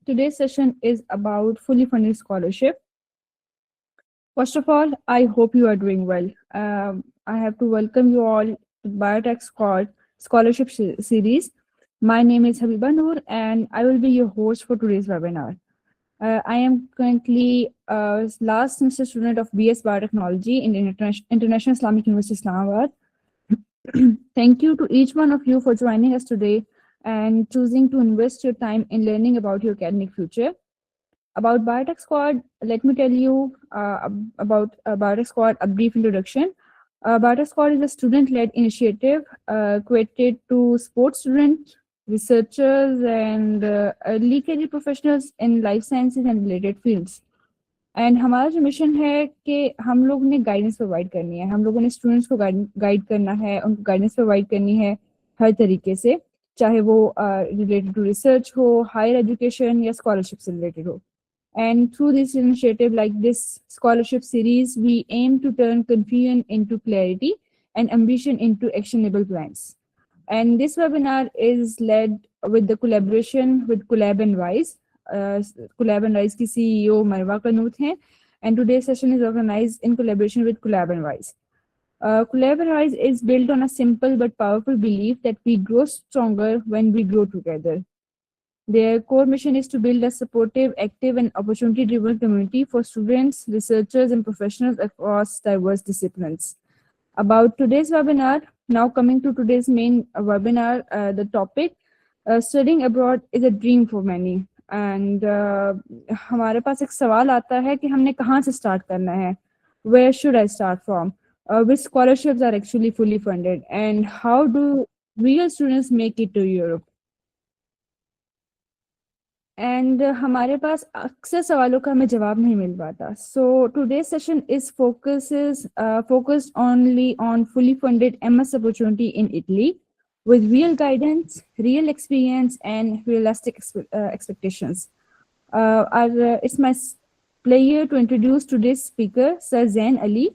Today's session is about fully funded scholarship. First of all, I hope you are doing well. I have to welcome you all to Biotech Scholarship Series. My name is Habiba Noor, and I will be your host for today's webinar. I am currently a last semester student of BS Biotechnology in International Islamic University, Islamabad. Thank you to each one of you for joining us today and choosing to invest your time in learning about your academic future. About Biotech Squad, let me tell you about Biotech Squad, a brief introduction. Biotech Squad is a student-led initiative created to support students, researchers, and early career professionals in life sciences and related fields. And हमारा जो mission है कि हम लोग ने guidance provide करनी है, हम लोगों ने स्टूडेंट्स को गाइड करना है, उनको गाइडेंस प्रोवाइड करनी है हर तरीके से, चाहे वो रिलेटेड टू रिसर्च हो, हायर एजुकेशन या स्कॉलरशिप से रिलेटेड हो. And through this initiative like this scholarship series, we aim to turn confusion into clarity and ambition into actionable plans. And this webinar is led with the collaboration with Collab and Wise. Collab and Wise की CEO मरवा कनूत हैं, and today's session is organized in collaboration with Collab and Wise. Collab and Wise is built on a simple but powerful belief that we grow stronger when we grow together. Their core mission is to build a supportive, active, and opportunity-driven community for students, researchers, and professionals across diverse disciplines. About today's webinar, now coming to today's main webinar, the topic, studying abroad is a dream for many. And हमारे पास एक सवाल आता है कि हमने कहाँ से start करना है? Where should I start from? Which scholarships are actually fully funded? And how do real students make it to Europe? And हमारे पास अक्सर सवालों का हमें जवाब नहीं मिल पाता. So today session is focused only on fully funded MS opportunity in Italy with real guidance, real experience, and realistic expectations. It's my pleasure to introduce today's speaker, Sir Zain Ali.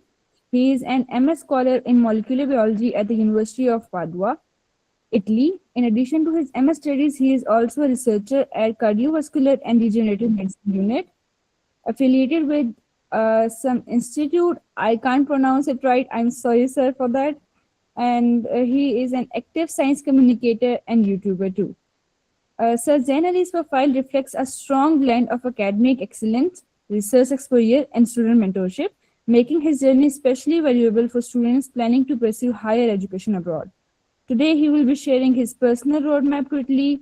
He is an MS scholar in molecular biology at the University of Padua, Italy. In addition to his MS studies, he is also a researcher at Cardiovascular and Regenerative Medicine Unit, affiliated with some institute. I can't pronounce it right. I'm sorry, sir, for that. And he is an active science communicator and YouTuber too. Sir Zain Ali's profile reflects a strong blend of academic excellence, research exposure, and student mentorship, making his journey especially valuable for students planning to pursue higher education abroad. Today, he will be sharing his personal roadmap to Italy,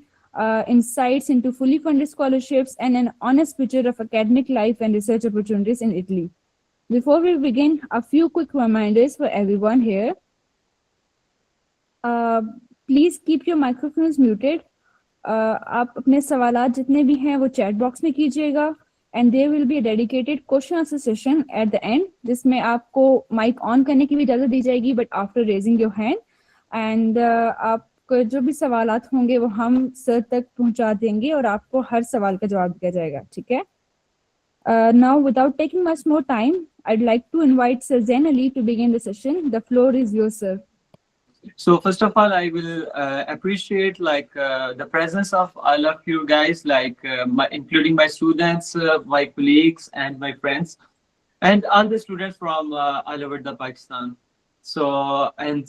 insights into fully funded scholarships, and an honest picture of academic life and research opportunities in Italy. Before we begin, a few quick reminders for everyone here. Please keep your microphones muted. आप अपने सवालात जितने भी हैं वो chat box में कीजिएगा, and there will be a dedicated question answer session at the end, जिसमें आपको माइक ऑन करने की भी इजाज़त दी जाएगी, but after raising your hand. And आपको जो भी सवालात होंगे वो हम सर तक पहुंचा देंगे और आपको हर सवाल का जवाब दिया जाएगा. ठीक है? Now, without taking much more time, I'd like to invite Sir Zain Ali to begin the session. The floor is yours, sir. So first of all, I will appreciate the presence of all of you guys, including my students, my colleagues, and my friends, and all the students from all over the Pakistan. So, and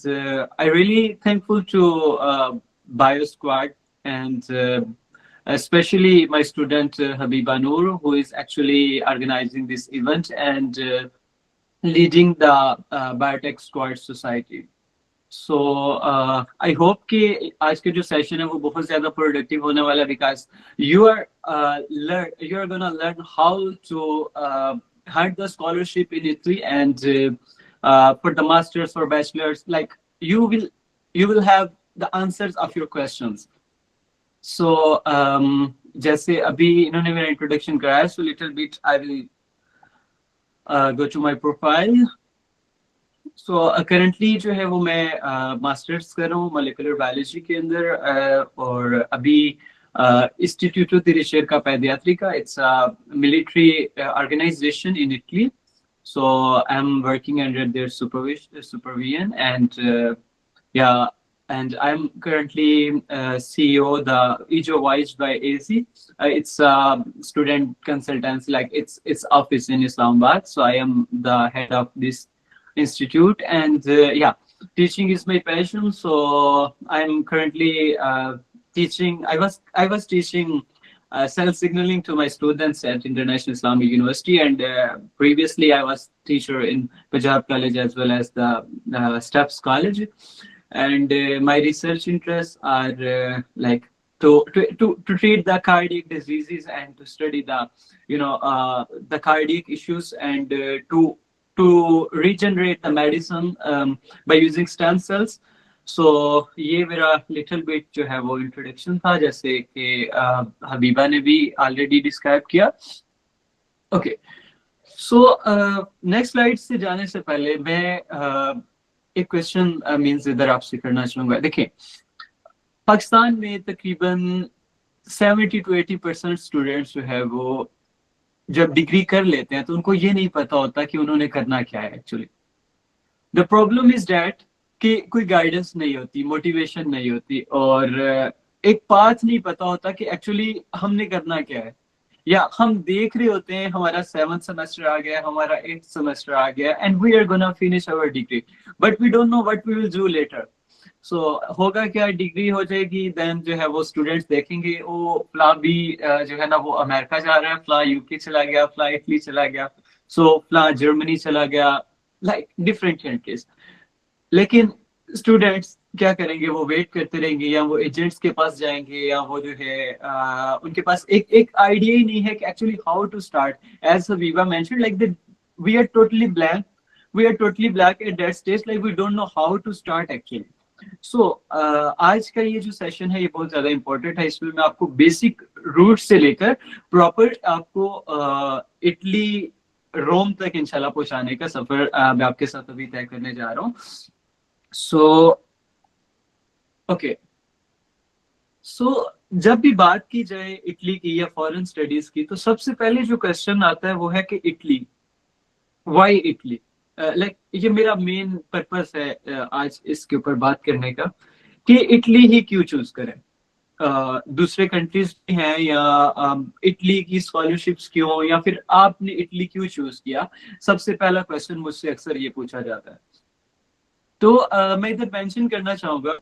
I really thankful to Bio Squad and especially my student Habiba Noor, who is actually organizing this event and leading the Biotech Squad Society. So I hope कि आज के जो session है वो बहुत ज़्यादा productive होने वाला है, because you are gonna learn how to earn the scholarship in Italy, and for the masters or bachelors, like you will have the answers of your questions. So जैसे अभी इन्होंने मेरा introduction कराया, so little bit I will go to my profile. So currently जो है वो मैं masters कर रहा हूँ मोलिकुलर बायोलॉजी के अंदर, और अभी Istituto di Ricerca Pediatrica, it's a military organization in Italy. So I'm working under their supervision, and yeah, and I'm currently CEO the EJOYs by AC. It's a student consultancy, like its office in Islamabad. So I am the head of this institute, and yeah, teaching is my passion. So I'm currently teaching. I was teaching self signaling to my students at International Islamic University, and previously I was teacher in Punjab College as well as the Steps College. And my research interests are like to treat the cardiac diseases and to study the the cardiac issues, and to regenerate the medicine by using stem cells. सो ये मेरा little bit जो है वो introduction था, जैसे कि Habiba ने भी ऑलरेडी डिस्क्राइब किया. ओके, सो नेक्स्ट स्लाइड से जाने से पहले मैं एक क्वेश्चन मींस इधर आपसे करना चाहूंगा. देखिए, पाकिस्तान में तकरीबन 70 to 80% स्टूडेंट्स जो है वो जब डिग्री कर लेते हैं तो उनको ये नहीं पता होता कि उन्होंने करना क्या है actually. The problem is that कि कोई गाइडेंस नहीं होती, मोटिवेशन नहीं होती, और एक पाथ नहीं पता होता कि एक्चुअली हमने करना क्या है. या हम देख रहे होते हैं हमारा 7th सेमेस्टर आ गया, हमारा 8th सेमेस्टर आ गया, and we are gonna finish our degree, but we don't know what we will do later. So होगा क्या, डिग्री हो जाएगी, देन जो है वो स्टूडेंट्स देखेंगे वो फ्ला भी जो है ना वो अमेरिका जा रहा है, फ्ला यूके चला गया, फ्ला इटली चला गया, सो फ्ला जर्मनी चला गया, लाइक डिफरेंट कंट्रीज. लेकिन स्टूडेंट्स क्या करेंगे, वो वेट करते रहेंगे, या वो एजेंट्स के पास जाएंगे, या वो जो है उनके पास एक आइडिया ही नहीं है कि actually how to start. As Habiba mentioned, like we are totally blank, we are totally blank at that stage, like we don't know how to start actually. So आज का ये जो सेशन है ये बहुत ज्यादा इंपॉर्टेंट है. इसमें मैं आपको बेसिक रूट से लेकर प्रॉपर आपको इटली रोम तक इंशाल्लाह पहुंचाने का सफर मैं आपके साथ अभी तय करने जा रहा हूँ. सो ओके, सो जब भी बात की जाए इटली की या फॉरेन स्टडीज की, तो सबसे पहले जो क्वेश्चन आता है वो है कि इटली, व्हाई इटली. लाइक ये मेरा मेन पर्पस है आज इसके ऊपर बात करने का, कि इटली ही क्यों चूज करें. दूसरे कंट्रीज भी हैं, या इटली की स्कॉलरशिप्स क्यों, या फिर आपने इटली क्यों चूज किया. सबसे पहला क्वेश्चन मुझसे अक्सर ये पूछा जाता है. तो मैं इधर मेंशन करना चाहूंगा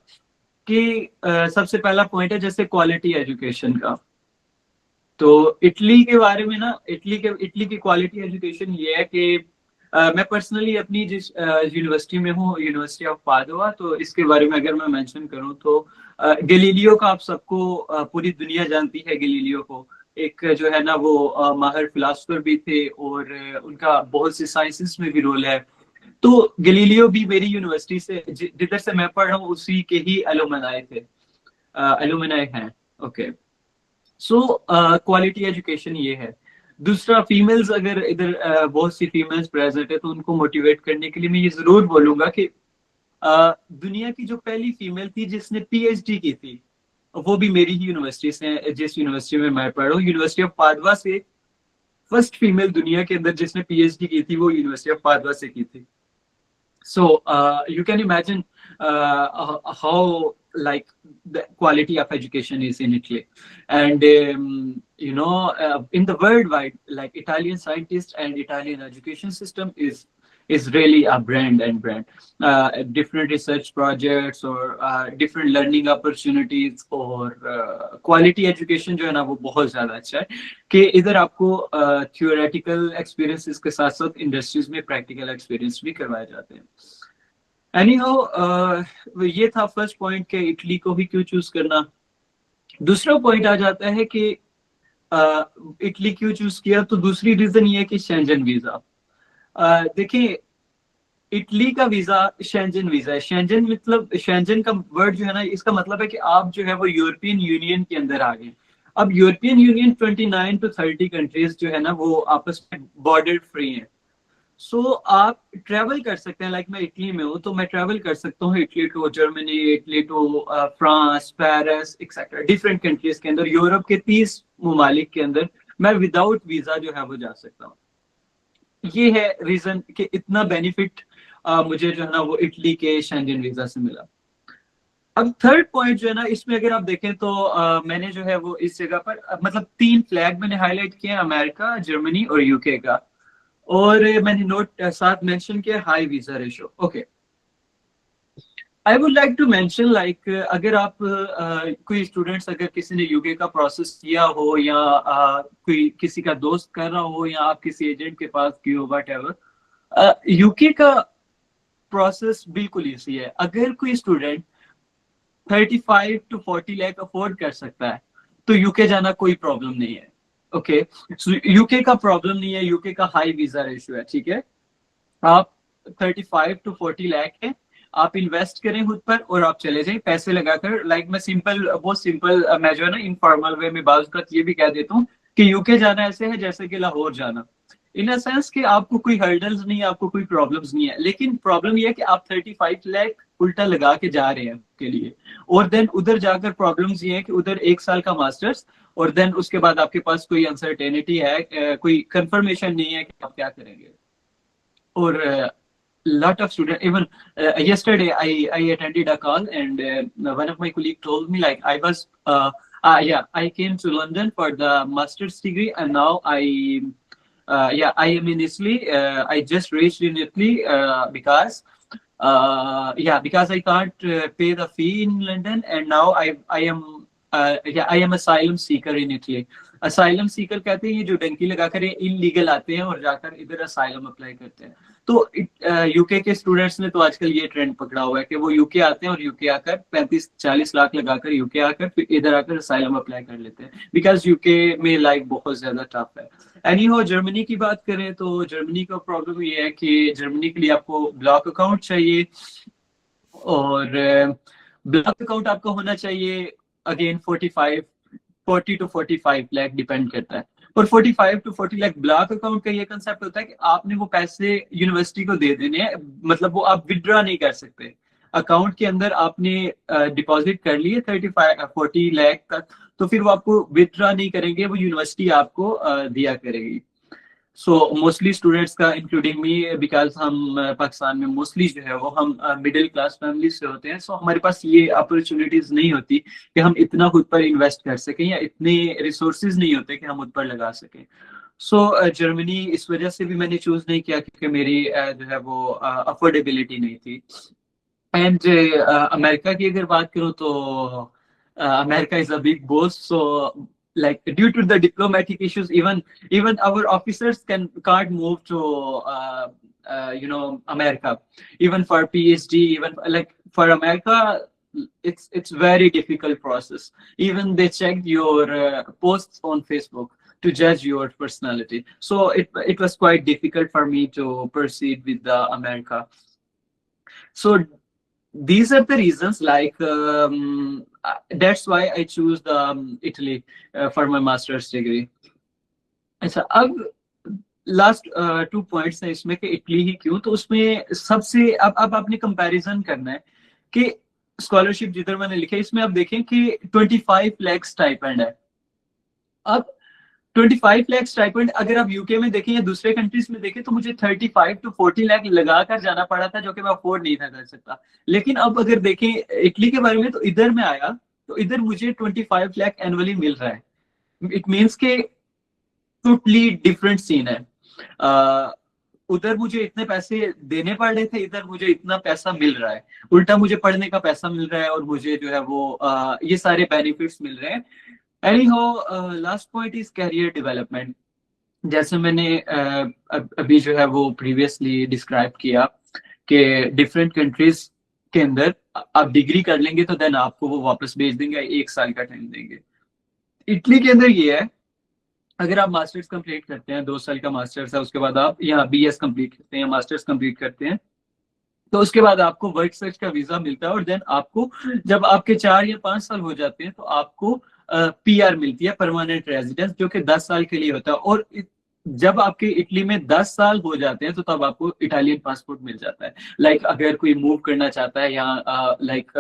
कि सबसे पहला पॉइंट है जैसे क्वालिटी एजुकेशन का. तो इटली के बारे में ना, इटली की क्वालिटी एजुकेशन ये है कि मैं पर्सनली अपनी जिस यूनिवर्सिटी में हूँ, यूनिवर्सिटी ऑफ पादुआ, तो इसके बारे में अगर मैं मेंशन करूँ तो गैलीलियो का आप सबको पूरी दुनिया जानती है. गैलीलियो को एक जो है ना वो माहिर फिलोसोफर भी थे, और उनका बहुत सी साइंसेस में भी रोल है. तो गैलीलियो भी मेरी यूनिवर्सिटी से, जिधर से मैं पढ़ रहा हूँ, उसी के ही एलुमनाई थे, एलुमनाई हैं. ओके, सो क्वालिटी एजुकेशन ये है. दूसरा, फीमेल्स, अगर इधर बहुत सी फीमेल्स प्रेजेंट है तो उनको मोटिवेट करने के लिए मैं ये जरूर बोलूंगा कि दुनिया की जो पहली फीमेल थी जिसने पीएचडी की थी, वो भी मेरी ही यूनिवर्सिटी से, जिस यूनिवर्सिटी में मैं पढ़ रहा हूँ, यूनिवर्सिटी ऑफ पादवा से. फर्स्ट फीमेल दुनिया के अंदर जिसने पीएचडी की थी वो यूनिवर्सिटी ऑफ पादवा से की थी. So you can imagine how like the quality of education is in Italy, and in the worldwide, like Italian scientists and Italian education system is really a brand. Different research projects or different learning opportunities और quality education जो है ना वो बहुत ज्यादा अच्छा है कि इधर आपको theoretical experiences के साथ साथ इंडस्ट्रीज में practical experience भी करवाए जाते हैं. Anyhow, ये था फर्स्ट पॉइंट कि इटली को ही क्यों चूज करना. दूसरा पॉइंट आ जाता है कि इटली क्यों चूज किया, तो दूसरी रीजन ये है कि शेंजन वीजा. देखिए, इटली का वीजा शेंजन वीजा है. शेंजन मतलब, शेंजन का वर्ड जो है ना, इसका मतलब है कि आप जो है वो यूरोपियन यूनियन के अंदर आ गए. अब यूरोपियन यूनियन 29 to 30 कंट्रीज जो है ना वो आपस में बॉर्डर फ्री हैं. सो आप ट्रेवल कर सकते हैं. लाइक मैं इटली में हूँ तो मैं ट्रेवल कर सकता हूँ Italy to Germany, Italy to France, Paris etcetera, different countries के अंदर, यूरोप के 30 ममालिक के अंदर मैं विदाउट वीजा जो है वो जा सकता हूँ. ये है रीजन कि इतना बेनिफिट मुझे जो है ना वो इटली के शेंजन वीजा से मिला. अब थर्ड पॉइंट जो है ना, इसमें अगर आप देखें तो मैंने जो है वो इस जगह पर मतलब 3 फ्लैग मैंने हाईलाइट किए, अमेरिका, जर्मनी और यूके का। और मैंने नोट साथ मेंशन किया high visa ratio. Okay, I would like to mention like अगर आप कोई स्टूडेंट्स, अगर किसी ने यूके का प्रोसेस किया हो या कोई किसी का दोस्त कर रहा हो या आप किसी एजेंट के पास गए हो, वट एवर, यूके का प्रोसेस बिल्कुल ईजी है। अगर कोई स्टूडेंट 35 to 40 लाख अफोर्ड कर सकता है तो यूके जाना कोई प्रॉब्लम नहीं है। ओके, यूके का प्रॉब्लम नहीं है, यूके का हाई वीजा रेशियो है, ठीक है। आप 35 to 40 लाख है, आप इन्वेस्ट करें खुद पर और आप चले जाएं पैसे लगाकर। लाइक मैं सिंपल, बहुत सिंपल, मैं जो है ना इनफॉर्मल वे में बात ये भी कह देता हूँ कि यूके जाना ऐसे है जैसे कि लाहौर जाना, इन अ सेंस कि आपको कोई हर्डल्स नहीं है, आपको कोई प्रॉब्लम्स नहीं है। लेकिन प्रॉब्लम ये है कि आप 35 लाख उल्टा लगा के जा रहे हैं के लिए, और देन उधर जाकर प्रॉब्लम्स ये है कि उधर 1 साल का मास्टर्स, और देन उसके बाद आपके पास कोई अनसर्टेनिटी है, कोई कंफर्मेशन नहीं है कि आप क्या करेंगे। और lot of students, even yesterday I attended a call, and one of my colleague told me like yeah, I came to London for the master's degree, and now yeah, I am in Italy. I just reached in Italy because yeah, because I can't pay the fee in London, and now I am yeah, I am asylum seeker in Italy. Asylum Sikar कहते हैं ये जो डंकी लगाकर illegal आते हैं और जाकर इधर असाइलम अप्लाई करते हैं। तो यूके के स्टूडेंट्स ने तो आजकल ये ट्रेंड पकड़ा हुआ है कि वो यूके आते हैं और यूके आकर 35-40 लाख लगाकर यूके आकर फिर इधर आकर असाइलम अप्लाई कर लेते हैं, बिकॉज यूके में लाइफ बहुत ज्यादा टफ है। एनी हो, जर्मनी की बात करें तो जर्मनी का प्रॉब्लम ये है कि जर्मनी के लिए आपको ब्लॉक अकाउंट चाहिए, और ब्लॉक अकाउंट आपका होना चाहिए अगेन 40 to 45 लाख डिपेंड करता है। और 45 to 40 लाख ब्लॉक अकाउंट का ये कंसेप्ट होता है कि आपने वो पैसे यूनिवर्सिटी को दे देने हैं, मतलब वो आप विड्रॉ नहीं कर सकते। अकाउंट के अंदर आपने डिपॉजिट कर लिए 35-40 लाख तक, तो फिर वो आपको विड्रॉ नहीं करेंगे, वो यूनिवर्सिटी आपको दिया करेगी। सो मोस्टली स्टूडेंट्स का इंक्लूडिंग मी, बिकॉज हम पाकिस्तान में मोस्टली जो है वो हम मिडिल क्लास फैमिली से होते हैं, सो हमारे पास ये अपॉर्चुनिटीज नहीं होती कि हम इतना खुद पर इन्वेस्ट कर सकें, या इतने रिसोर्सेज नहीं होते कि हम खुद पर लगा सकें। सो जर्मनी इस वजह से भी मैंने चूज नहीं किया क्योंकि मेरी जो है वो अफोर्डेबिलिटी नहीं थी। एंड अमेरिका की अगर बात करूं तो America is a big boss, so like due to the diplomatic issues, even our officers can't move to you know, America, even for PhD, even like for America it's very difficult process. Even they check your posts on Facebook to judge your personality, so it was quite difficult for me to proceed with the America. So these are the reasons, like that's why I choose the Italy for my master's degree. अच्छा, अब last 2 points हैं इसमें कि Italy ही क्यों, तो उसमें सबसे अब आपने कंपैरिजन करना है कि स्कॉलरशिप जिधर मैंने लिखा है इसमें आप देखें कि 25 लाख स्टाइपेंड है। अब 25 लाख स्टाइपेंड अगर आप यूके में देखें या दूसरे कंट्रीज में देखें तो मुझे 35 to 40 लाख लगाकर जाना पड़ा था, जो कि मैं अफोर्ड नहीं था कर सकता। लेकिन अब अगर देखें इटली के बारे में, तो इधर में आया तो इधर मुझे 25 लाख एनुअली मिल रहा है। इट मीन्स के टोटली डिफरेंट सीन है। उधर मुझे इतने पैसे देने पड़ रहे थे, इधर मुझे इतना पैसा मिल रहा है, उल्टा मुझे पढ़ने का पैसा मिल रहा है और मुझे जो है वो ये सारे बेनिफिट्स मिल रहे हैं। Anyhow, last point is career development. जैसे मैंने अभी जो है वो प्रीवियसली डिस्क्राइब किया कि डिफरेंट कंट्रीज के अंदर आप डिग्री कर लेंगे तो देन आपको वो वापस भेज देंगे, 1 साल का टाइम देंगे। इटली के अंदर ये है, अगर आप मास्टर्स कंप्लीट करते हैं, 2 साल का मास्टर्स है, उसके बाद आप यहाँ बीएस कंप्लीट करते हैं, मास्टर्स कंप्लीट करते हैं, तो उसके बाद आपको वर्क सर्च का वीजा मिलता है, और देन आपको जब आपके 4 या 5 साल हो जाते हैं तो आपको पीआर मिलती है, परमानेंट रेजिडेंस, जो कि 10 साल के लिए होता है। और जब आपके इटली में 10 साल हो जाते हैं तो तब आपको इटालियन पासपोर्ट मिल जाता है। लाइक अगर कोई मूव करना चाहता है यहाँ, लाइक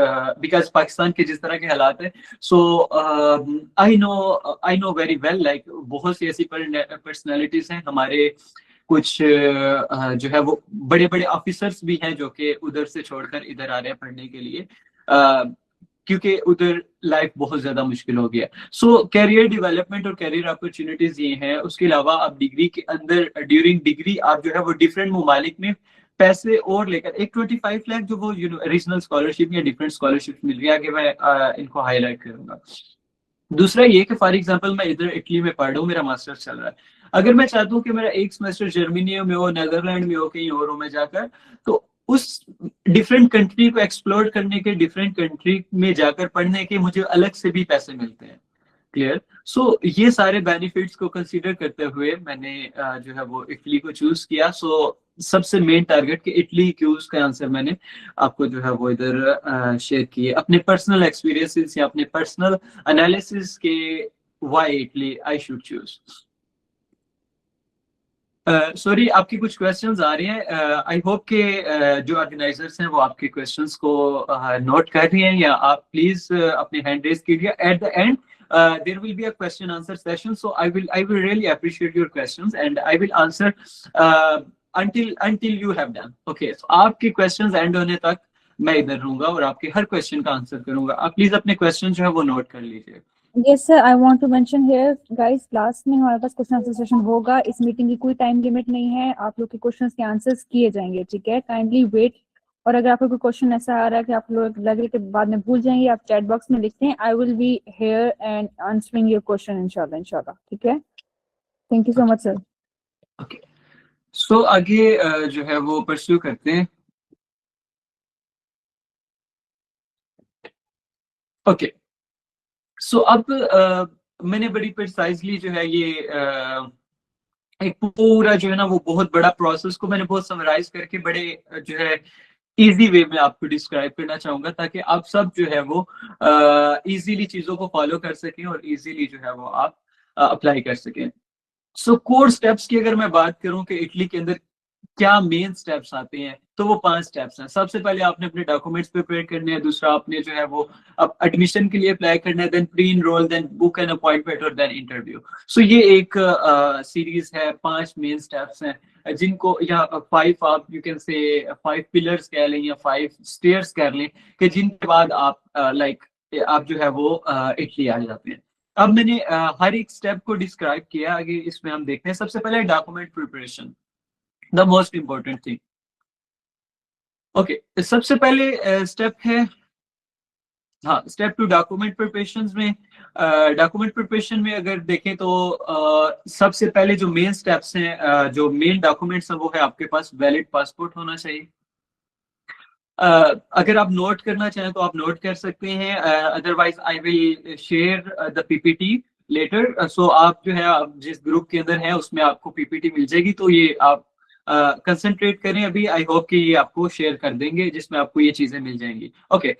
बिकॉज पाकिस्तान के जिस तरह के हालात है, so I know very well, like बहुत सी ऐसी पर्सनैलिटीज हैं हमारे, कुछ जो है वो बड़े बड़े ऑफिसर्स भी हैं जो कि उधर से छोड़कर इधर आ रहे हैं पढ़ने के लिए। क्योंकि उधर लाइफ बहुत ज्यादा मुश्किल हो गया। सो कैरियर डेवलपमेंट और कैरियर अपॉर्चुनिटीज ये हैं। उसके अलावा आप डिग्री के अंदर ड्यूरिंग डिग्री आप जो है वो डिफरेंट ममालिक में पैसे और लेकर एक 25 लाख जो वो रीजनल स्कॉलरशिप या डिफरेंट स्कॉलरशिप मिल रही है, आगे मैं इनको हाईलाइट करूंगा। दूसरा ये कि फॉर एग्जांपल मैं इधर इटली में पढ़ रहा हूँ, मेरा मास्टर्स चल रहा है। अगर मैं चाहता हूँ कि मेरा एक सेमेस्टर जर्मनी में हो, नेदरलैंड में हो, कहीं और हो मैं जाकर, तो उस डिफरेंट कंट्री को एक्सप्लोर करने के, डिफरेंट कंट्री में जाकर पढ़ने के मुझे अलग से भी पैसे मिलते हैं। क्लियर? सो ये सारे बेनिफिट्स को कंसीडर करते हुए मैंने जो है वो इटली को चूज किया। सो सबसे मेन टारगेट कि इटली क्यों, उसका आंसर मैंने आपको जो है वो इधर शेयर किए, अपने पर्सनल एक्सपीरियंसेस या अपने पर्सनल एनालिसिस के why Italy I should choose. Sorry आपकी कुछ क्वेश्चंस आ रहे हैं। आई होप के जो ऑर्गेनाइजर्स हैं वो आपके क्वेश्चंस को नोट कर रहे हैं, या आप प्लीज अपने हैंड रेज कीजिए। At the end there will be a question answer session, so I will really appreciate your questions and I will answer until you have done. Okay, so आपके questions end होने तक मैं इधर रहूंगा और आपके हर question का आंसर करूंगा। आप प्लीज अपने क्वेश्चन जो है वो नोट कर लीजिए। Yes sir, I want to mention here guys, class में हमारे पास क्वेश्चन आंसर सेशन होगा। इस मीटिंग की कोई टाइम लिमिट नहीं है, आप लोग के क्वेश्चंस के आंसर्स किए जाएंगे, ठीक है? Kindly wait. और अगर आपको कोई क्वेश्चन ऐसा आ रहा है कि आप लोग लगे कि बाद में भूल जाएंगे, आप चैट बॉक्स में लिखते हैं, I will be here and answering your question इंशाल्लाह, ठीक है? Thank you so much sir. Okay, so आगे जो है वो परस्यू करते हैं। ओके, सो अब मैंने बड़ी प्रिसाइजली जो है ये एक पूरा जो है ना वो बहुत बड़ा प्रोसेस को मैंने बहुत समराइज करके बड़े जो है इजी वे में आपको डिस्क्राइब करना चाहूंगा, ताकि आप सब जो है वो इजीली चीजों को फॉलो कर सकें और इजीली जो है वो आप अप्लाई कर सकें। सो कोर स्टेप्स की अगर मैं बात करूं कि इटली के अंदर क्या मेन स्टेप्स आते हैं, तो वो 5 स्टेप्स हैं। सबसे पहले आपने अपने डॉक्यूमेंट्स प्रिपेयर करने हैं, दूसरा आपने जो है वो अब एडमिशन के लिए अप्लाई करना है, then pre enrol, then book an appointment और देन इंटरव्यू। सो ये एक सीरीज है, 5 मेन स्टेप्स हैं जिनको, या 5 आप यू कैन से 5 पिलर्स कह लें या 5 स्टेयर्स कह लें, कि जिनके बाद आप लाइक आप जो है वो इटली आ जाते हैं। अब मैंने हर एक स्टेप को डिस्क्राइब किया, आगे इसमें हम देखते हैं। सबसे पहले document preparation, the most important thing. Okay, सबसे पहले स्टेप है, हाँ, स्टेप टू डॉक्यूमेंट प्रिपरेशन में। डॉक्यूमेंट प्रिपरेशन में अगर देखें तो सबसे पहले जो मेन स्टेप्स हैं, जो मेन डॉक्यूमेंट्स हैं, वो है आपके पास वैलिड पासपोर्ट होना चाहिए। अगर आप नोट करना चाहें तो आप नोट कर सकते हैं, otherwise I will share the PPT later. So आप जो है, आप जिस ग्रुप के अंदर हैं उसमें आपको पीपीटी मिल जाएगी, तो ये आप कंसंट्रेट करें अभी। आई होप कि ये आपको शेयर कर देंगे जिसमें आपको ये चीजें मिल जाएंगी। ओके,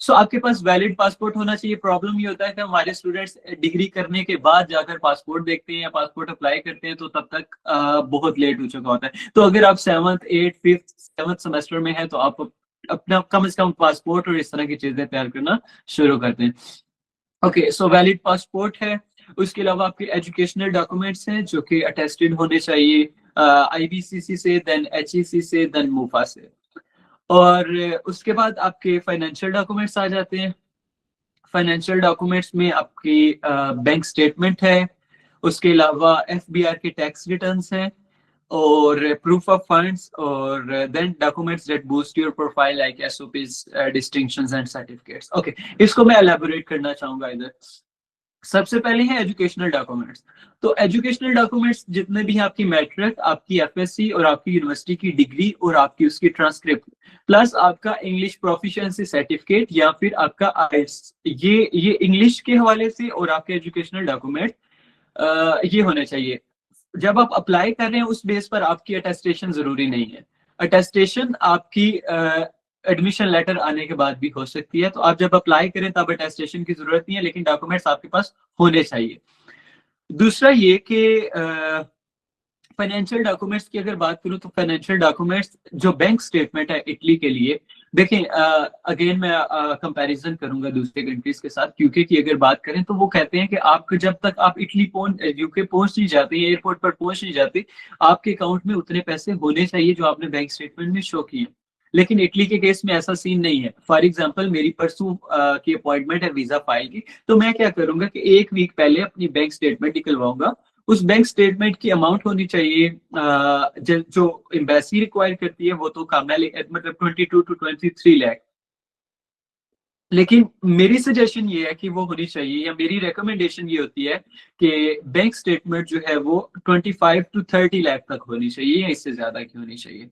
सो आपके पास वैलिड पासपोर्ट होना चाहिए। प्रॉब्लम ये होता है कि हमारे स्टूडेंट्स डिग्री करने के बाद जाकर पासपोर्ट देखते हैं या पासपोर्ट अप्लाई करते हैं, तो तब तक बहुत लेट हो चुका होता है। तो अगर आप 7th 8th 5th 7th semester में है तो आप अपना कम से कम पासपोर्ट और इस तरह की चीजें तैयार करना शुरू करते हैं। ओके, सो वैलिड पासपोर्ट है। उसके अलावा आपके एजुकेशनल डॉक्यूमेंट्स हैं जो कि अटेस्टेड होने चाहिए आईबीसीसी से, देन एचईसी से, देन मूफा से। और उसके बाद आपके फाइनेंशियल डॉक्यूमेंट्स आ जाते हैं। फाइनेंशियल डॉक्यूमेंट्स में आपकी बैंक स्टेटमेंट है, उसके अलावा एफबीआर के टैक्स रिटर्न्स हैं, और प्रूफ ऑफ फंड्स, और then documents that boost your profile like SOPs, distinctions and certificates. Okay, इसको मैं एलैबोरेट करना चाहूंगा इधर। सबसे पहले है एजुकेशनल डॉक्यूमेंट्स। तो एजुकेशनल डॉक्यूमेंट्स जितने भी हैं, आपकी मैट्रिक, आपकी एफएससी और आपकी यूनिवर्सिटी की डिग्री और आपकी उसकी ट्रांसक्रिप्ट, प्लस आपका इंग्लिश प्रोफिशिएंसी सर्टिफिकेट या फिर आपका आईएलटीएस, ये इंग्लिश के हवाले से, और आपके एजुकेशनल डॉक्यूमेंट ये होने चाहिए। जब आप अप्लाई कर रहे हैं उस बेस पर आपकी अटेस्टेशन जरूरी नहीं है। अटेस्टेशन आपकी एडमिशन लेटर आने के बाद भी हो सकती है। तो आप जब अप्लाई करें तब अटेस्टेशन की जरूरत नहीं है, लेकिन डॉक्यूमेंट्स आपके पास होने चाहिए। दूसरा ये कि फाइनेंशियल डॉक्यूमेंट्स की अगर बात करूं तो फाइनेंशियल डॉक्यूमेंट्स जो बैंक स्टेटमेंट है इटली के लिए, देखें अगेन मैं कंपैरिजन करूंगा दूसरे कंट्रीज के साथ, क्योंकि की अगर बात करें तो वो कहते हैं कि आप जब तक आप इटली यूके पहुंच नहीं जाते, एयरपोर्ट पर पहुंच नहीं जाते, आपके अकाउंट में उतने पैसे होने चाहिए जो आपने बैंक स्टेटमेंट में शो किए। लेकिन इटली के केस में ऐसा सीन नहीं है। फॉर एग्जांपल मेरी परसों की अपॉइंटमेंट है वीजा फाइल की, तो मैं क्या करूंगा कि एक वीक पहले अपनी बैंक स्टेटमेंट निकलवाऊंगा। उस बैंक स्टेटमेंट की अमाउंट होनी चाहिए जो एम्बेसी रिक्वायर करती है वो तो काम है, मतलब 22 to 23 लाख। लेकिन मेरी सजेशन ये है कि वो होनी चाहिए, या मेरी रिकमेंडेशन ये होती है कि बैंक स्टेटमेंट जो है वो 25 to 30 लाख तक होनी चाहिए, या इससे ज्यादा की होनी चाहिए।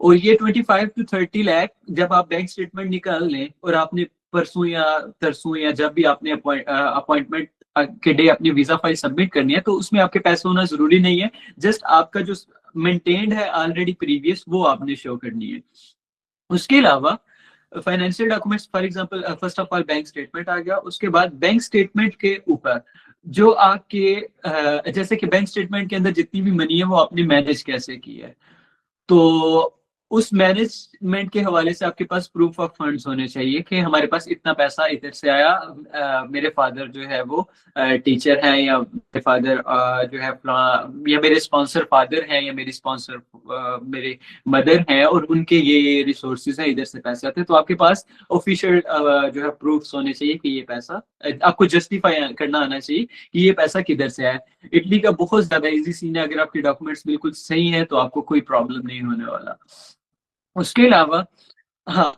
और ये 25 to 30 लाख जब आप बैंक स्टेटमेंट निकाल लें और आपने परसों या तरसों या जब भी आपने अपॉइंटमेंट के डे अपनी वीजा फाइल सबमिट करनी है, तो उसमें आपके पैसे होना जरूरी नहीं है। जस्ट आपका जो मेंटेन्ड है ऑलरेडी प्रीवियस, वो आपने शो करनी है। उसके अलावा financial documents, for example first of all bank statement आ गया। उसके बाद बैंक स्टेटमेंट के ऊपर जो आपके जैसे कि बैंक स्टेटमेंट के अंदर जितनी भी मनी है वो आपने मैनेज कैसे की है, तो उस मैनेजमेंट के हवाले से आपके पास प्रूफ ऑफ फंड्स होने चाहिए कि हमारे पास इतना पैसा इधर से आया। मेरे फादर जो है वो टीचर हैं, या मेरे फादर जो है या मेरे स्पॉन्सर फादर हैं, या मेरी स्पॉन्सर मेरे मदर हैं, और उनके ये रिसोर्सेज हैं, इधर से पैसे आते हैं। तो आपके पास ऑफिशियल जो है प्रूफ्स होने चाहिए कि ये पैसा आपको जस्टिफाई करना आना चाहिए कि ये पैसा किधर से आया। इटली का बहुत ज्यादा इजी सीन है, अगर आपके डॉक्यूमेंट्स बिल्कुल सही है तो आपको कोई प्रॉब्लम नहीं होने वाला। उसके अलावा हाँ,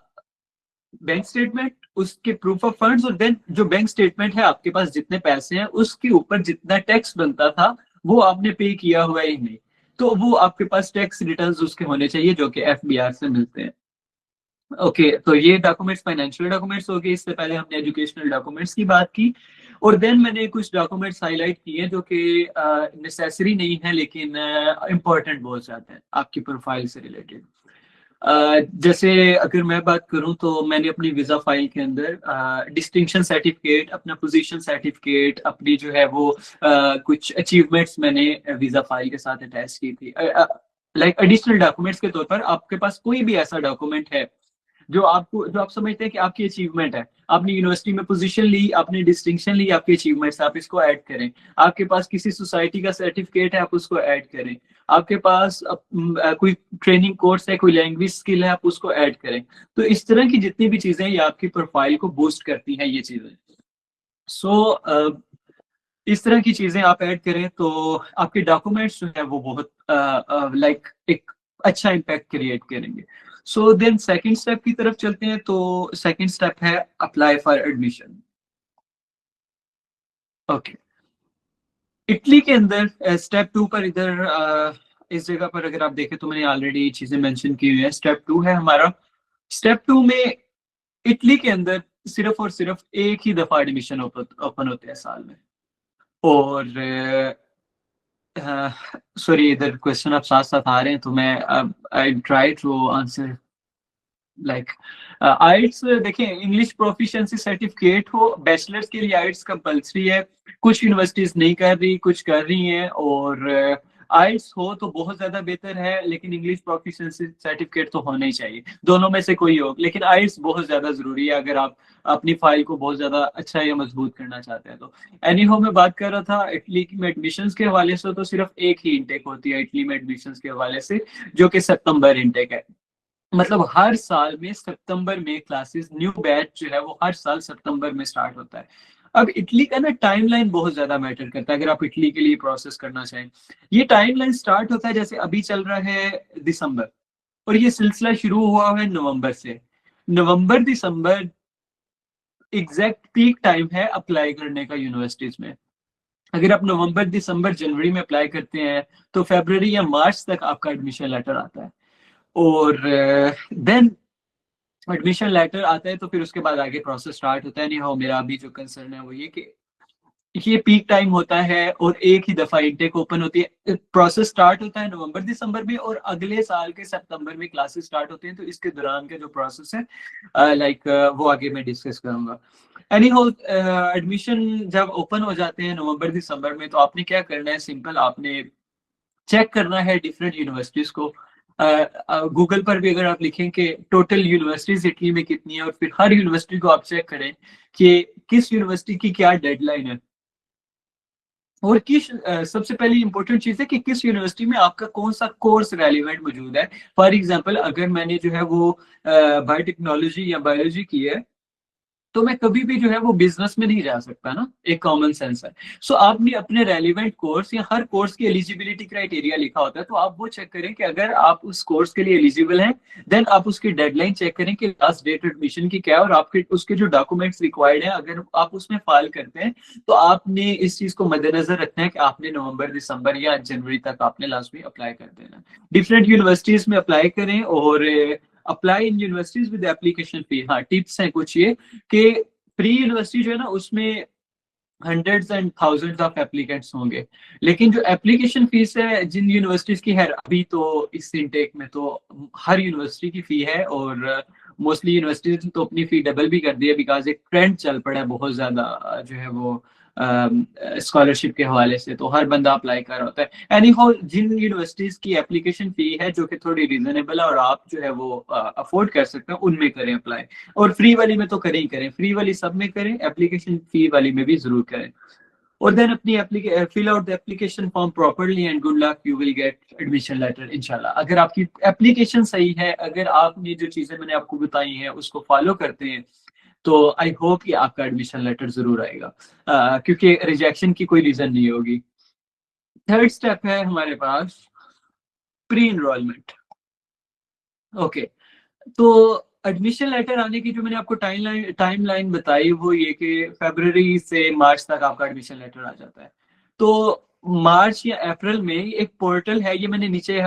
बैंक स्टेटमेंट, उसके प्रूफ ऑफ फंड्स, और देन जो बैंक स्टेटमेंट है आपके पास जितने पैसे हैं उसके ऊपर जितना टैक्स बनता था वो आपने पे किया हुआ है ही नहीं, तो वो आपके पास टैक्स रिटर्न्स उसके होने चाहिए जो कि एफबीआर से मिलते हैं। ओके, तो ये डॉक्यूमेंट्स फाइनेंशियल डॉक्यूमेंट्स हो गए। इससे पहले हमने एजुकेशनल डॉक्यूमेंट्स की बात की, और देन मैंने कुछ डॉक्यूमेंट्स हाईलाइट किए जो कि नेसेसरी नहीं है लेकिन इम्पोर्टेंट बहुत ज्यादा है आपकी प्रोफाइल से रिलेटेड। जैसे अगर मैं बात करूं तो मैंने अपनी वीजा फाइल के अंदर डिस्टिंक्शन सर्टिफिकेट, अपना पोजीशन सर्टिफिकेट, अपनी जो है वो कुछ अचीवमेंट्स मैंने वीजा फाइल के साथ अटैच की थी। लाइक एडिशनल डॉक्यूमेंट्स के तौर पर आपके पास कोई भी ऐसा डॉक्यूमेंट है जो आप समझते हैं कि आपकी अचीवमेंट है, आपने यूनिवर्सिटी में पोजीशन ली, आपने डिस्टिंक्शन ली, आपकी अचीवमेंट्स, आप इसको ऐड करें। आपके पास किसी सोसाइटी का सर्टिफिकेट है, आप उसको ऐड करें। आपके पास कोई ट्रेनिंग कोर्स है, कोई लैंग्वेज स्किल है, आप उसको ऐड करें। तो इस तरह की जितनी भी चीजें ये आपकी प्रोफाइल को बूस्ट करती हैं ये चीजें। सो इस तरह की चीजें आप ऐड करें तो आपके डॉक्यूमेंट्स जो है वो बहुत लाइक एक अच्छा इम्पैक्ट क्रिएट करेंगे। सो देन सेकंड स्टेप की तरफ चलते हैं। तो सेकंड स्टेप है apply for admission. Okay, Italy के अंदर स्टेप 2 पर इधर इस जगह पर अगर आप देखें तो मैंने ऑलरेडी चीजें मेंशन की हुई है। स्टेप 2 है हमारा। स्टेप 2 में इटली के अंदर सिर्फ और सिर्फ एक ही दफा एडमिशन ओपन होते हैं साल में। और सॉरी, इधर क्वेश्चन अब साथ साथ आ रहे हैं तो मैं I try to answer. Like IELTS, देखें, इंग्लिश प्रोफिशिएंसी सर्टिफिकेट हो, बैचलर्स के लिए आइट्स कंपलसरी है। कुछ यूनिवर्सिटीज नहीं कर रही, कुछ कर रही हैं। और आइट्स हो तो बहुत ज्यादा बेहतर है, लेकिन इंग्लिश प्रोफिशिएंसी सर्टिफिकेट तो होना ही चाहिए। दोनों में से कोई हो, लेकिन आइट्स बहुत ज्यादा जरूरी है अगर आप अपनी फाइल को बहुत ज्यादा अच्छा या मजबूत करना चाहते हैं तो। एनी हो, मैं बात कर रहा था इटली में एडमिशंस के हवाले से, तो सिर्फ एक ही इनटेक होती है इटली में एडमिशंस के हवाले से, जो कि सितंबर इनटेक है। मतलब हर साल में सितंबर में क्लासेस, न्यू बैच जो है वो हर साल सितंबर में स्टार्ट होता है। अब इटली का ना टाइमलाइन बहुत ज्यादा मैटर करता है अगर आप इटली के लिए प्रोसेस करना चाहें। ये टाइमलाइन स्टार्ट होता है, जैसे अभी चल रहा है दिसंबर, और ये सिलसिला शुरू हुआ है नवंबर से। नवंबर दिसंबर एग्जैक्ट पीक टाइम है अप्लाई करने का यूनिवर्सिटीज में। अगर आप नवंबर दिसंबर जनवरी में अप्लाई करते हैं तो फरवरी या मार्च तक आपका एडमिशन लेटर आता है। और देन एडमिशन लेटर आता है तो फिर उसके बाद आगे प्रोसेस स्टार्ट होता है। नहीं हो, मेरा अभी जो कंसर्न है वो ये कि ये पीक टाइम होता है और एक ही दफा इंटेक ओपन होती है। प्रोसेस स्टार्ट होता है नवंबर दिसंबर में, और अगले साल के सितंबर में क्लासेस स्टार्ट होते हैं। तो इसके दौरान के जो प्रोसेस है वो आगे मैं डिस्कस करूंगा। एनी हो, एडमिशन जब ओपन हो जाते हैं नवंबर दिसंबर में, तो आपने क्या करना है, सिंपल आपने चेक करना है डिफरेंट यूनिवर्सिटीज को। गूगल पर भी अगर आप लिखें कि टोटल यूनिवर्सिटीज इटली में कितनी है, और फिर हर यूनिवर्सिटी को आप चेक करें कि किस यूनिवर्सिटी की क्या डेडलाइन है। और किस सबसे पहली इंपॉर्टेंट चीज है कि किस यूनिवर्सिटी में आपका कौन सा कोर्स रेलिवेंट मौजूद है। फॉर एग्जांपल अगर मैंने जो है वो बायोटेक्नोलॉजी या बायोलॉजी की है, तो मैं कभी भी जो है वो बिजनेस में नहीं जा सकता ना, एक कॉमन सेंस है। सो आपने अपने रेलिवेंट कोर्स या हर कोर्स की एलिजिबिलिटी क्राइटेरिया लिखा होता है, तो आप वो चेक करें कि अगर आप उस कोर्स के लिए एलिजिबल हैं, देन आप उसकी डेडलाइन चेक करें कि लास्ट डेट एडमिशन की क्या है, और आपके उसके जो डॉक्यूमेंट्स रिक्वायर्ड हैं अगर आप उसमें फाइल करते हैं, तो आपने इस चीज को मद्देनजर रखना है कि आपने नवंबर दिसंबर या जनवरी तक आपने लास्ट में अप्लाई कर देना। डिफरेंट यूनिवर्सिटीज में अप्लाई करें, और apply in universities with application fee. हाँ, टिप्स हैं कुछ ये कि प्री यूनिवर्सिटी जो है ना, उसमें hundreds and thousands of applicants होंगे, लेकिन जो एप्लीकेशन फीस है जिन यूनिवर्सिटीज की है अभी, तो इस इनटेक में तो हर यूनिवर्सिटी की फी है, और मोस्टली यूनिवर्सिटीज ने तो अपनी फी डबल भी कर दी है, बिकॉज एक ट्रेंड चल पड़ा है बहुत ज्यादा जो है वो स्कॉलरशिप के हवाले से, तो हर बंदा अप्लाई कर रहा होता है। एनी हाउ, जिन यूनिवर्सिटीज की एप्लीकेशन फी है जो कि थोड़ी रीजनेबल है और आप जो है वो अफोर्ड कर सकते हैं, उनमें करें अप्लाई। और फ्री वाली में तो करें ही करें, फ्री वाली सब में करें, एप्लीकेशन फी वाली में भी जरूर करें। और देन अपनी fill out the application form properly and good luck, you will get admission letter इंशाल्लाह। अगर आपकी एप्लीकेशन सही है, अगर आपने जो चीजें मैंने आपको बताई हैं उसको फॉलो करते हैं, तो आई होप कि आपका एडमिशन लेटर जरूर आएगा, क्योंकि रिजेक्शन की कोई रीजन नहीं होगी। थर्ड स्टेप है हमारे पास प्री इनरोलमेंट। ओके, तो एडमिशन लेटर आने की जो मैंने आपको टाइमलाइन बताई वो ये कि फरवरी से मार्च तक आपका एडमिशन लेटर आ जाता है। तो मार्च या अप्रैल में एक पोर्टल है, ये मैंने नीचे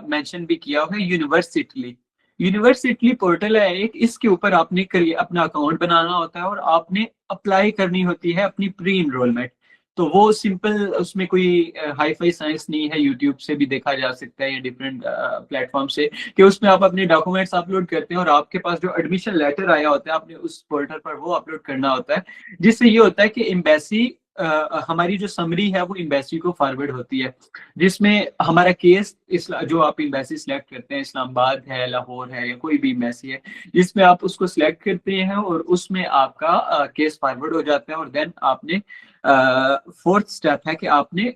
मेंशन भी किया हुआ है, यूनिवर्सिटी। यूनिवर्सिटी पोर्टल है एक, इसके ऊपर आपने अपना अकाउंट बनाना होता है और आपने अप्लाई करनी होती है अपनी प्री इनरोलमेंट। तो वो सिंपल, उसमें कोई हाई फाई साइंस नहीं है, यूट्यूब से भी देखा जा सकता है या डिफरेंट प्लेटफॉर्म से, कि उसमें आप अपने डॉक्यूमेंट्स अपलोड करते हैं और आपके पास जो एडमिशन लेटर आया होता है आपने उस पोर्टल पर वो अपलोड करना होता है, जिससे ये होता है कि एम्बेसी, हमारी जो समरी है वो एम्बेसी को फॉरवर्ड होती है, जिसमें हमारा केस जो आप एम्बेसी सिलेक्ट करते हैं, इस्लामाबाद है, लाहौर है, या कोई भी एम्बेसी है, जिसमें आप उसको सिलेक्ट करते हैं और उसमें आपका केस फॉरवर्ड हो जाता है। और देन आपने फोर्थ स्टेप है कि आपने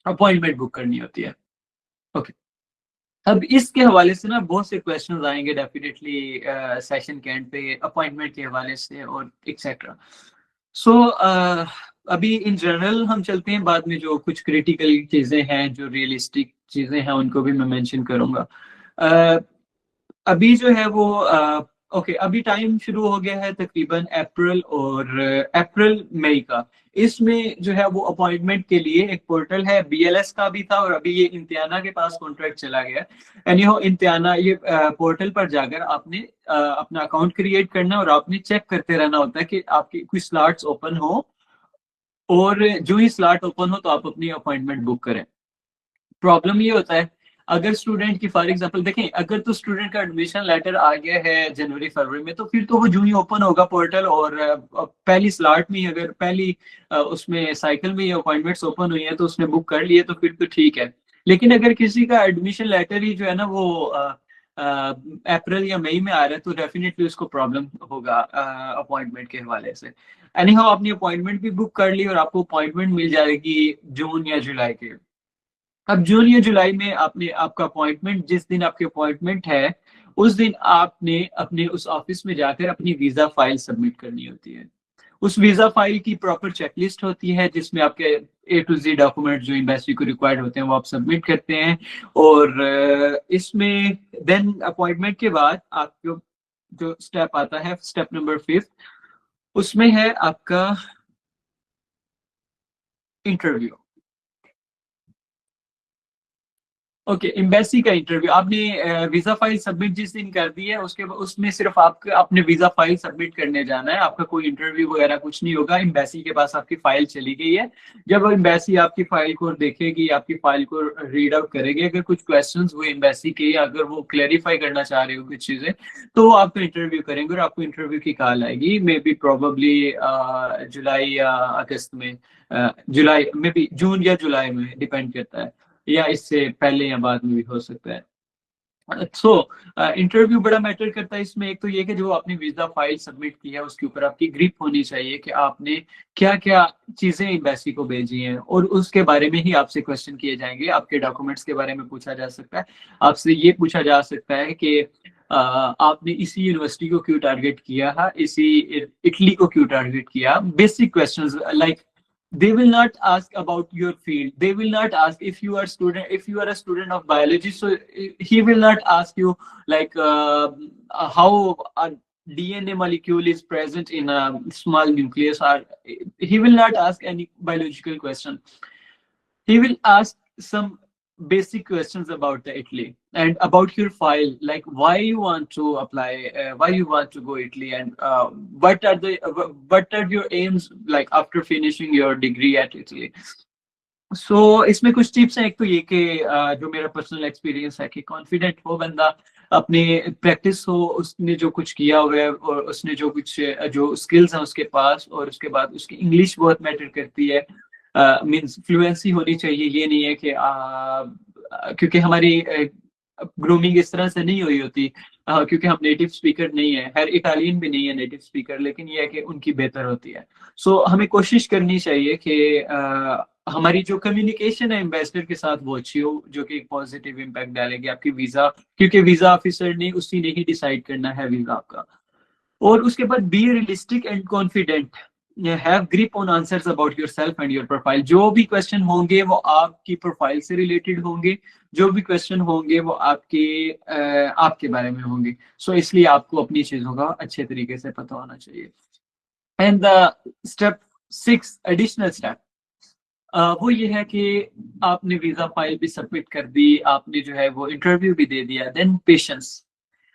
अपॉइंटमेंट बुक करनी होती है। ओके, अब इसके हवाले से ना बहुत से क्वेश्चंस आएंगे डेफिनेटली सेशन के एंड पे, अपॉइंटमेंट के हवाले से और एक्सेट्रा। सो अभी इन जनरल हम चलते हैं, बाद में जो कुछ क्रिटिकल चीजें हैं, जो रियलिस्टिक चीजें हैं, उनको भी मैं मेंशन करूंगा। अभी जो है वो ओके, अभी टाइम शुरू हो गया है तकरीबन अप्रैल मई का। इसमें जो है वो अपॉइंटमेंट के लिए एक पोर्टल है, बीएलएस का भी था और अभी ये इम्तियाना के पास कॉन्ट्रैक्ट चला गया। एनी हो, इम्तियाना ये पोर्टल पर जाकर आपने अपना अकाउंट क्रिएट करना और आपने चेक करते रहना होता है कि आपके कुछ स्लॉट्स ओपन हो, और जो ही स्लॉट ओपन हो तो आप अपनी अपॉइंटमेंट बुक करें। प्रॉब्लम ये होता है, अगर स्टूडेंट की फॉर एग्जांपल देखें, अगर तो स्टूडेंट का एडमिशन लेटर आ गया है जनवरी फरवरी में, तो फिर तो वो जो ही ओपन होगा पोर्टल और पहली स्लॉट में अगर पहली उसमें साइकिल में ये अपॉइंटमेंट्स ओपन हुई है तो उसने बुक कर लिए, तो फिर तो ठीक है। लेकिन अगर किसी का एडमिशन लेटर ही जो है ना वो अप्रैल या मई में आ रहा है, तो डेफिनेटली उसको प्रॉब्लम होगा अपॉइंटमेंट के हवाले से। एनी हाउ, आपने अपॉइंटमेंट भी बुक कर ली और आपको अपॉइंटमेंट मिल जाएगी जून या जुलाई के। अब जून या जुलाई में आपने आपका अपॉइंटमेंट, जिस दिन आपकी अपॉइंटमेंट है उस दिन आपने अपने उस ऑफिस में जाकर अपनी वीजा फाइल सबमिट करनी होती है। उस वीजा फाइल की प्रॉपर चेकलिस्ट होती है, जिसमें आपके A to Z डॉक्यूमेंट जो एम्बेसी को रिक्वायर्ड होते हैं वो आप सबमिट करते हैं। और इसमें देन अपॉइंटमेंट के बाद आपको जो स्टेप आता है, स्टेप नंबर 5, उसमें है आपका इंटरव्यू। ओके, एम्बेसी का इंटरव्यू। आपने वीजा फाइल सबमिट जिस दिन कर दी है, उसके उसमें सिर्फ आपको अपने वीजा फाइल सबमिट करने जाना है, आपका कोई इंटरव्यू वगैरह कुछ नहीं होगा। एम्बेसी के पास आपकी फाइल चली गई है, जब एम्बेसी आपकी फाइल को देखेगी, आपकी फाइल को रीड आउट करेगी, अगर कुछ क्वेश्चंस वो एम्बेसी के, अगर वो क्लेरिफाई करना चाह रहे हो कुछ चीजें, तो वो आपका इंटरव्यू करेंगे और आपको इंटरव्यू की कॉल आएगी, मे बी प्रोबेबली जुलाई या अगस्त में, जुलाई में भी, जून या जुलाई में, डिपेंड करता है, या इससे पहले या बाद में भी हो सकता है। सो इंटरव्यू बड़ा मैटर करता है इसमें। एक तो ये कि जो आपने वीजा फाइल सबमिट की है उसके ऊपर आपकी ग्रिप होनी चाहिए कि आपने क्या क्या चीजें एम्बेसी को भेजी हैं, और उसके बारे में ही आपसे क्वेश्चन किए जाएंगे। आपके डॉक्यूमेंट्स के बारे में पूछा जा सकता है, आपसे ये पूछा जा सकता है कि आपने इसी यूनिवर्सिटी को क्यों टारगेट किया है, इसी इटली को क्यों टारगेट किया। Basic questions like they will not ask about your field, they will not ask if you are student, if you are a student of biology, so he will not ask you like how a DNA molecule is present in a small nucleus, or he will not ask any biological question. He will ask some basic questions about the Italy and about your file, like why you want to apply, why you want to go Italy, and what are your aims like after finishing your degree at Italy. सो इसमें कुछ tips हैं। एक तो ये कि जो मेरा personal experience है कि कॉन्फिडेंट हो बंदा, अपने प्रैक्टिस हो, उसने जो कुछ किया हुआ है और उसने जो कुछ जो स्किल्स हैं उसके पास, और उसके बाद उसकी इंग्लिश बहुत मैटर करती है। मींस फ्लुएंसी होनी चाहिए। ये नहीं है कि क्योंकि हमारी ग्रूमिंग इस तरह से नहीं हुई होती, क्योंकि हम नेटिव स्पीकर नहीं है, हर इटालियन भी नहीं है नेटिव स्पीकर, लेकिन ये है कि उनकी बेहतर होती है। सो हमें कोशिश करनी चाहिए कि हमारी जो कम्युनिकेशन है एम्बेसडर के साथ वो अच्छी हो, जो कि पॉजिटिव इम्पैक्ट डालेगी आपकी वीजा, क्योंकि वीजा ऑफिसर ने उसी ने ही डिसाइड करना है वीजा आपका। और उसके बाद be realistic and confident, have grip on answers about yourself and your profile. जो भी क्वेश्चन होंगे वो आपकी प्रोफाइल से रिलेटेड होंगे, जो भी क्वेश्चन होंगे वो आपके बारे में होंगे। सो इसलिए आपको अपनी चीजों का अच्छे तरीके से पता होना चाहिए। And the step 6 additional step, वो ये है कि आपने वीजा फाइल भी सबमिट कर दी, आपने जो है वो इंटरव्यू भी दे दिया, देन पेशेंस।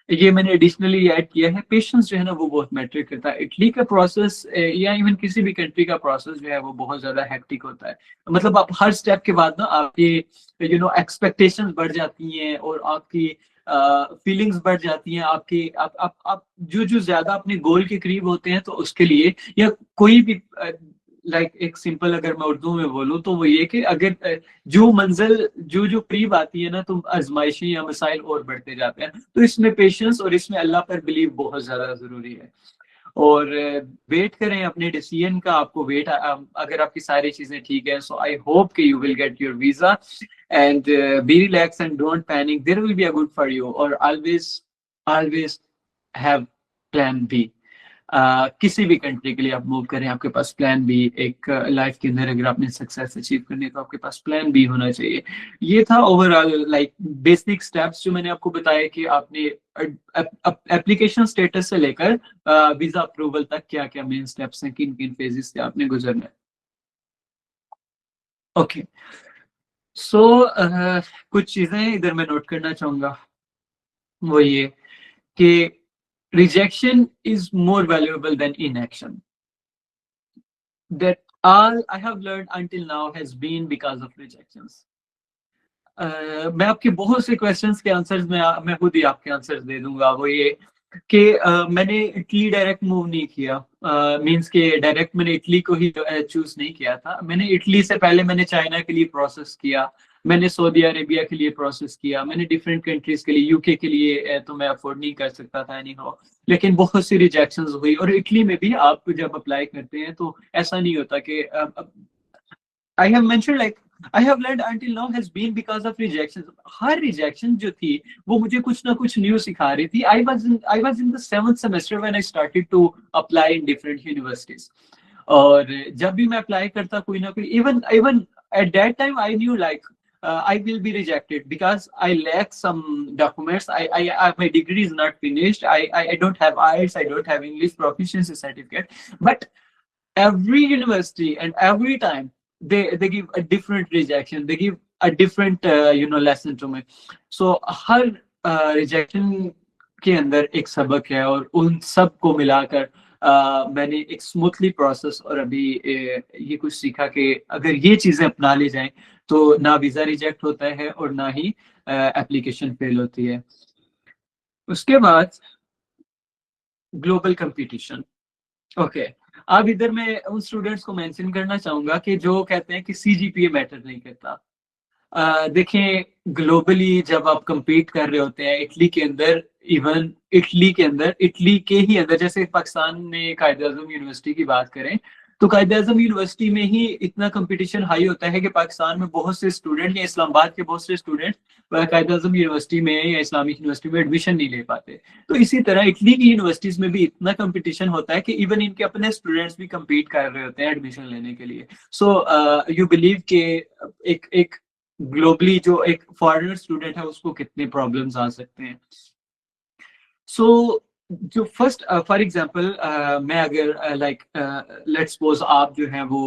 ये मैंने एडिशनली ऐड किया है। पेशेंस जो है ना वो बहुत मैटर करता है। इटली का प्रोसेस या इवन किसी भी कंट्री का प्रोसेस जो है वो बहुत ज्यादा हेक्टिक होता है। मतलब आप हर स्टेप के बाद ना आपकी एक्सपेक्टेशंस बढ़ जाती हैं, और आपकी फीलिंग्स बढ़ जाती हैं। आपकी आप जो ज्यादा अपने गोल के करीब होते हैं तो उसके लिए, या कोई भी एक सिंपल अगर मैं उर्दू में बोलूँ तो वो ये कि अगर जो मंजिल जो करीब आती है ना तो आजमाइशें या मसाइल और बढ़ते जाते हैं। तो इसमें पेशेंस और इसमें अल्लाह पर बिलीव बहुत ज्यादा जरूरी है। और वेट करें अपने डिसीजन का। आपको वेट, अगर आपकी सारी चीजें ठीक है, सो आई होप कि you will get your visa and be relax and don't panic, there will be a good for you. और ऑलवेज हैव प्लान बी। किसी भी कंट्री के लिए आप मूव करें, आपके पास प्लान बी, एक लाइफ के अंदर अगर आपने सक्सेस अचीव करनी है तो आपके पास प्लान बी होना चाहिए। ये था ओवरऑल लाइक बेसिक स्टेप्स जो मैंने आपको बताया कि आपने एप्लीकेशन स्टेटस से लेकर वीजा अप्रूवल तक क्या क्या मेन स्टेप्स हैं, किन किन फेजेस से आपने गुजरना है। ओके, सो कुछ चीजें इधर मैं नोट करना चाहूंगा, वो ये कि rejection is more valuable then inaction. That all I have learned until now has been because of rejections. मैं आपके बहुत से क्वेश्चंस के आंसर्स में मैं खुद ही आपके आंसर्स दे दूंगा। वो ये कि मैंने इटली डायरेक्ट मूव नहीं किया, मींस के डायरेक्ट मैंने इटली को ही चूज नहीं किया था। मैंने इटली से पहले मैंने चाइना के लिए प्रोसेस किया, मैंने सऊदी अरेबिया के लिए प्रोसेस किया, मैंने डिफरेंट कंट्रीज के लिए, यूके के लिए तो मैं अफोर्ड नहीं कर सकता था एनी हाउ, लेकिन बहुत सी रिजेक्शंस हुई। और इटली में भी आप जब अप्लाई करते हैं तो ऐसा नहीं होता कि I have mentioned like I have learned until now has been because of rejections. Her rejection जो थी वो मुझे कुछ ना कुछ न्यू सिखा रही थी। I was in the 7th semester when I started to apply in different universities. और जब भी मैं अप्लाई करता कोई ना कोई, even at that time I knew like I will be rejected because I lack some documents. My degree is not finished. I don't have IELTS. I don't have English proficiency certificate. But every university and every time they give a different rejection, they give a different lesson to me. So her rejection के अंदर एक सबक है, और उन सब को मिलाकर मैंने एक स्मूथली प्रोसेस और अभी ये कुछ सीखा कि अगर ये चीजें अपना ली जाएं तो ना वीजा रिजेक्ट होता है और ना ही एप्लीकेशन फेल होती है। उसके बाद ग्लोबल कंपटीशन। ओके, अब इधर मैं उन स्टूडेंट्स को मेंशन करना चाहूंगा कि जो कहते हैं कि सीजीपीए मैटर नहीं करता। देखें, ग्लोबली जब आप compete कर रहे होते हैं इटली के अंदर, इवन इटली के ही अंदर, जैसे पाकिस्तान में कायद आजम यूनिवर्सिटी की बात करें, तो कायद आजम यूनिवर्सिटी में ही इतना कंपटीशन हाई होता है कि पाकिस्तान में बहुत से स्टूडेंट या इस्लामाबाद के बहुत से स्टूडेंट कायद आजम यूनिवर्सिटी में या इस्लामिक यूनिवर्सिटी में एडमिशन नहीं ले पाते। तो इसी तरह इटली की यूनिवर्सिटीज में भी इतना कंपटीशन होता है कि इवन इनके अपने स्टूडेंट्स भी compete कर रहे होते हैं एडमिशन लेने के लिए। सो यू बिलीव के एक एक ग्लोबली जो एक फॉरेनर स्टूडेंट है उसको कितने प्रॉब्लम्स आ सकते हैं। सो जो फर्स्ट फॉर एग्जांपल मैं अगर लाइक लेट्स सपोज आप जो है वो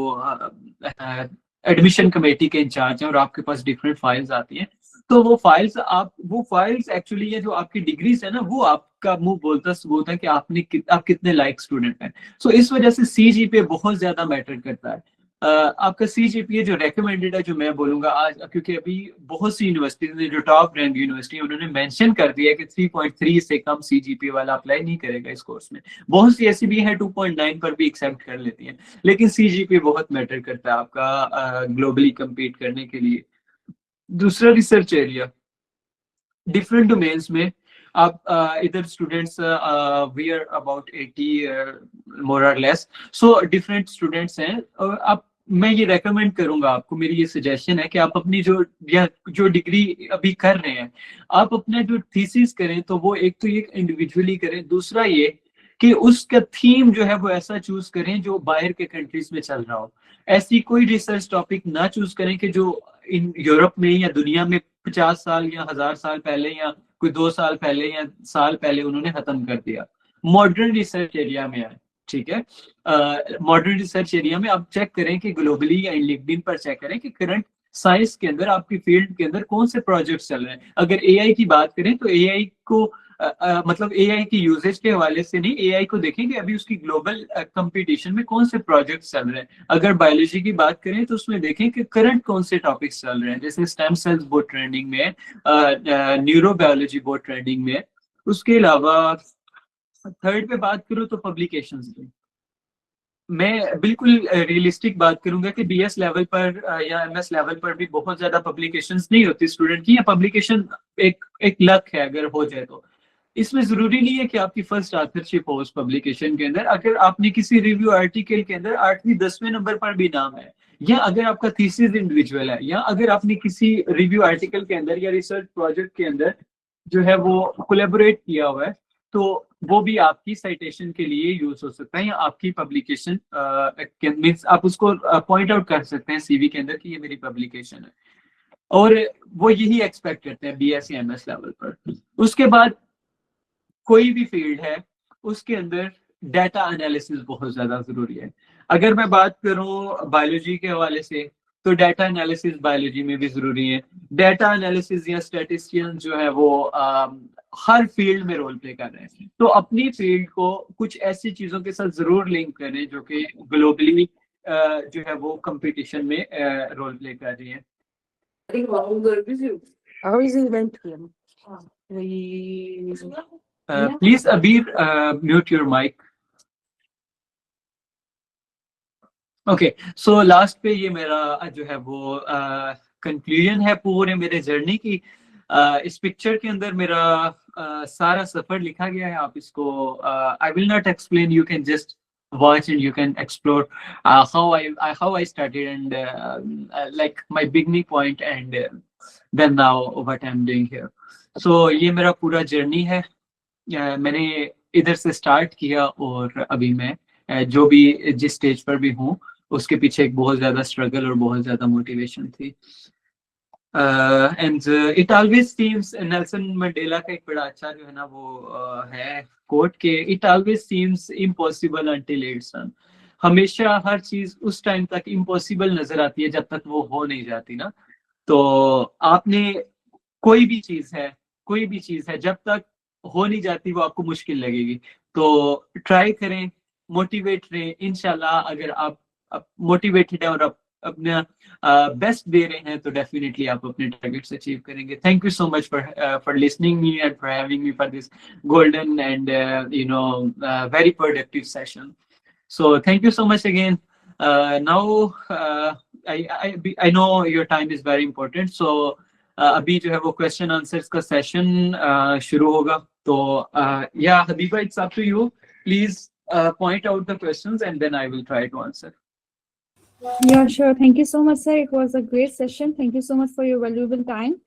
एडमिशन कमेटी के इंचार्ज हैं और आपके पास डिफरेंट फाइल्स आती हैं, तो वो फाइल्स एक्चुअली ये जो आपकी डिग्रीज है ना, वो आपका मुंह बोलता सबूत है कि आप कितने लाइक स्टूडेंट हैं। सो इस वजह से CGPA बहुत ज्यादा मैटर करता है। आपका CGPA जो रेकमेंडेड है, जो मैं बोलूंगा आज, क्योंकि अभी बहुत सी यूनिवर्सिटीज ने जो टॉप रैंक यूनिवर्सिटी उन्होंने मेंशन कर दिया है कि 3.3 से कम CGPA वाला अप्लाई नहीं करेगा इस कोर्स में। बहुत सी ऐसी भी है 2.9 पर भी एक्सेप्ट कर लेती हैं, लेकिन CGPA बहुत मैटर करता है आपका ग्लोबली कम्पीट करने के लिए। दूसरा, रिसर्च एरिया। डिफरेंट डोमेन्स में आप इधर स्टूडेंट्स वी आर अबाउट 80 मोर और लेस, सो डिफरेंट स्टूडेंट्स हैं। और आप, मैं ये रेकमेंड करूंगा आपको, मेरी ये सजेशन है कि आप अपनी जो डिग्री अभी कर रहे हैं, आप अपने जो थीसिस करें तो वो एक तो ये इंडिविजुअली करें, दूसरा ये कि उसका थीम जो है वो ऐसा चूज करें जो बाहर के कंट्रीज में चल रहा हो। ऐसी कोई रिसर्च टॉपिक ना चूज करें कि जो इन यूरोप में या दुनिया में 50 साल या 1000 साल पहले या कोई 2 साल पहले या साल पहले उन्होंने खत्म कर दिया। मॉडर्न रिसर्च एरिया में आए, ठीक है। मॉडर्न रिसर्च एरिया में आप चेक करें कि ग्लोबली या लिंक्डइन पर चेक करें कि करंट साइंस के अंदर आपकी फील्ड के अंदर कौन से प्रोजेक्ट्स चल रहे हैं। अगर AI की बात करें तो AI को मतलब AI की यूजेज के हवाले से नहीं, AI को देखें कि अभी उसकी ग्लोबल कंपटीशन में कौन से प्रोजेक्ट चल रहे हैं। अगर बायोलॉजी की बात करें तो उसमें देखें कि करंट कौन से टॉपिक्स चल रहे हैं, जैसे स्टेम सेल्स बहुत ट्रेंडिंग में है, न्यूरोबायोलॉजी बहुत ट्रेंडिंग में है। उसके अलावा थर्ड पे बात करूँ तो पब्लिकेशंस में मैं बिल्कुल रियलिस्टिक बात करूंगा कि BS लेवल पर या MS लेवल पर भी बहुत ज्यादा पब्लिकेशंस नहीं होती स्टूडेंट की, या पब्लिकेशन एक लक है अगर हो जाए तो। इसमें जरूरी नहीं है कि आपकी फर्स्ट ऑथरशिप हो उस पब्लिकेशन के अंदर। अगर आपने किसी रिव्यू आर्टिकल के अंदर 8वें 10वें नंबर पर भी नाम है, या अगर आपका थीसिस इंडिविजुअल है, या अगर आपने किसी रिव्यू आर्टिकल के अंदर या रिसर्च प्रोजेक्ट के अंदर जो है वो कोलेबोरेट किया हुआ है, तो वो भी आपकी साइटेशन के लिए यूज हो सकता है, या आपकी पब्लिकेशन मीन्स आप उसको पॉइंट आउट कर सकते हैं CV के अंदर कि ये मेरी पब्लिकेशन है। और वो यही एक्सपेक्ट करते हैं BS या MS लेवल पर। उसके बाद कोई भी फील्ड है उसके अंदर डाटा एनालिसिस बहुत ज्यादा जरूरी है। अगर मैं बात करूं बायोलॉजी के हवाले से, तो डाटा एनालिसिस बायोलॉजी में भी जरूरी है। डाटा एनालिसिस या स्टैटिस्टिशियन जो है वो हर फील्ड में रोल प्ले कर रहे हैं, तो अपनी फील्ड को कुछ ऐसी चीजों के साथ जरूर लिंक करें जो कि ग्लोबली जो है वो कंपटीशन में रोल प्ले कर रही है। Please Abir mute your mic. Okay, so last पे ये मेरा जो है वो कंक्लूजन है पूरे मेरे जर्नी की। इस पिक्चर के अंदर मेरा सारा सफर लिखा गया है। आप इसको I will not explain, you can just watch and you can explore how I started and like my beginning point and then now what I'm doing here. So ये मेरा पूरा जर्नी है। मैंने इधर से स्टार्ट किया और अभी मैं जो भी जिस स्टेज पर भी हूँ उसके पीछे एक बहुत ज्यादा स्ट्रगल और बहुत ज्यादा मोटिवेशन थी। And it always seems, Nelson Mandela का एक बड़ा अच्छा जो है ना वो है कोट के, it always seems impossible until it's done. हमेशा हर चीज उस टाइम तक इम्पॉसिबल नजर आती है जब तक वो हो नहीं जाती ना। तो आपने कोई भी चीज है जब तक हो नहीं जाती वो आपको मुश्किल लगेगी। तो ट्राई करें, मोटिवेट रहें। इंशाल्लाह अगर आप मोटिवेटेड है और आप अपना बेस्ट दे रहे हैं तो डेफिनेटली आप अपने टारगेट्स अचीव करेंगे। Thank you so much for listening me and for having me for this golden and very productive session. So thank you so much again. Now I know your time is very important, so अभी जो है वो question answers का session शुरू होगा. तो yeah, Habiba, it's up to you. Please point out the questions and then I will try to answer. Yeah, sure. Thank you so much, sir. It was a great session. Thank you so much for your valuable time.